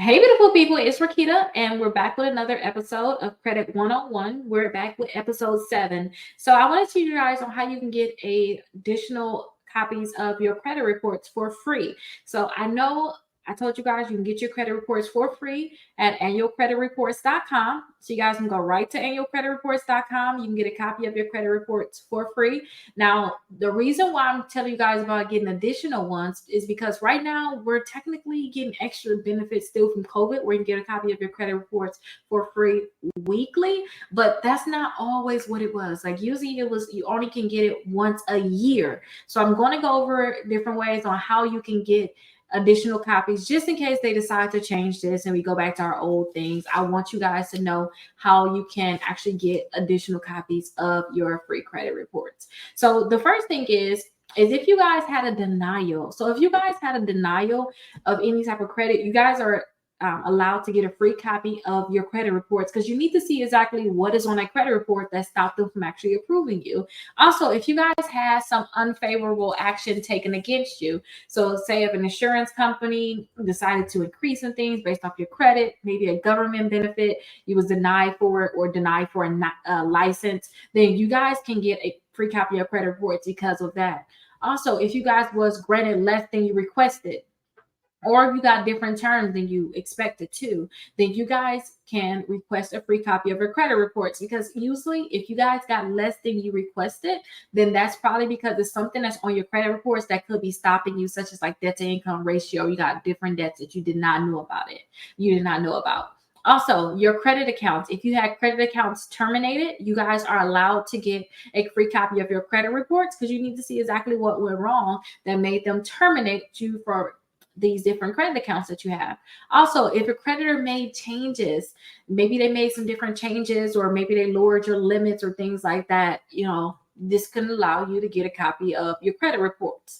Hey, beautiful people, it's Rickita, and we're back with another episode of Credit 101. We're back with episode 7. So, I want to teach you guys on how you can get additional copies of your credit reports for free. So, I know I told you guys you can get your credit reports for free at annualcreditreports.com. So, you guys can go right to annualcreditreports.com. You can get a copy of your credit reports for free. Now, the reason why I'm telling you guys about getting additional ones is because right now we're technically getting extra benefits still from COVID, where you can get a copy of your credit reports for free weekly, but that's not always what it was. Like usually it was you only can get it once a year. So I'm going to go over different ways on how you can get additional copies just in case they decide to change this and we go back to our old things. I want you guys to know how you can actually get additional copies of your free credit reports. So the first thing is if you guys had a denial. So if you guys had a denial of any type of credit, you guys are allowed to get a free copy of your credit reports because you need to see exactly what is on that credit report that stopped them from actually approving you. Also, if you guys had some unfavorable action taken against you, so say if an insurance company decided to increase some things based off your credit, maybe a government benefit, you was denied for it or denied for a license, then you guys can get a free copy of credit reports because of that. Also, if you guys was granted less than you requested, or if you got different terms than you expected to, then you guys can request a free copy of your credit reports. Because usually, if you guys got less than you requested, then that's probably because it's something that's on your credit reports that could be stopping you, such as like debt to income ratio. You got different debts that you did not know about it. You did not know about. Also, your credit accounts. If you had credit accounts terminated, you guys are allowed to get a free copy of your credit reports because you need to see exactly what went wrong that made them terminate you for these different credit accounts that you have. Also, if a creditor made changes, maybe they made some different changes or maybe they lowered your limits or things like that, this can allow you to get a copy of your credit reports.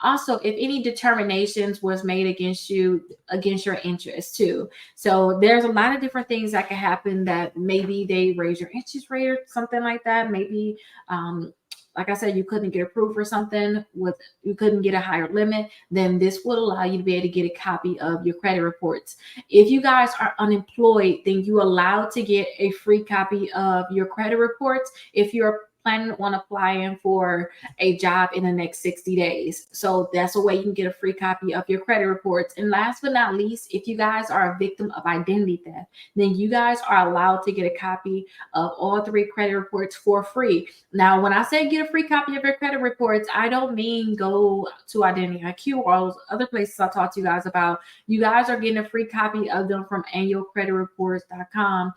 Also, if any determinations was made against you, against your interest too. So there's a lot of different things that can happen that maybe they raise your interest rate or something like that. Maybe like I said, you couldn't get approved for something you couldn't get a higher limit, then this would allow you to be able to get a copy of your credit reports. If you guys are unemployed, then you're allowed to get a free copy of your credit reports if you're planning on applying for a job in the next 60 days. So that's a way you can get a free copy of your credit reports. And last but not least, if you guys are a victim of identity theft, then you guys are allowed to get a copy of all 3 credit reports for free. Now, when I say get a free copy of your credit reports, I don't mean go to Identity IQ or all those other places I talked to you guys about. You guys are getting a free copy of them from annualcreditreports.com.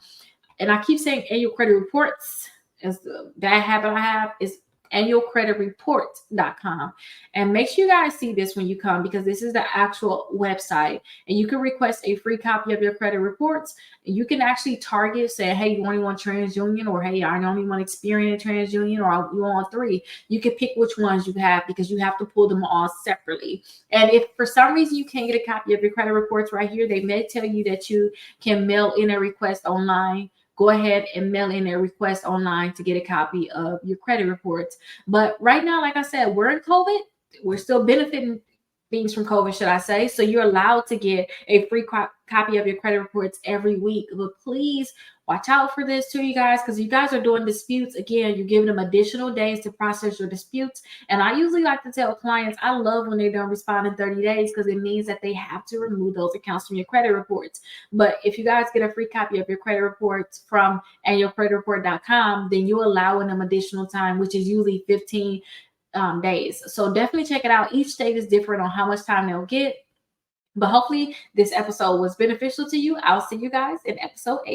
And I keep saying annual credit reports. As the bad habit I have is annualcreditreport.com. And make sure you guys see this when you come because this is the actual website. And you can request a free copy of your credit reports. You can actually target, say, hey, you only want TransUnion, or hey, I only want Experian TransUnion, or you want 3. You can pick which ones you have because you have to pull them all separately. And if for some reason you can't get a copy of your credit reports right here, they may tell you that you can mail in a request online. Go ahead and mail in a request online to get a copy of your credit reports. But right now, like I said, we're in COVID. We're still benefiting things from COVID, should I say. So you're allowed to get a free copy of your credit reports every week. But please watch out for this too, you guys, because you guys are doing disputes. Again, you're giving them additional days to process your disputes. And I usually like to tell clients, I love when they don't respond in 30 days because it means that they have to remove those accounts from your credit reports. But if you guys get a free copy of your credit reports from annualcreditreport.com, then you're allowing them additional time, which is usually 15 days. So definitely check it out. Each state is different on how much time they'll get. But hopefully this episode was beneficial to you. I'll see you guys in episode 8.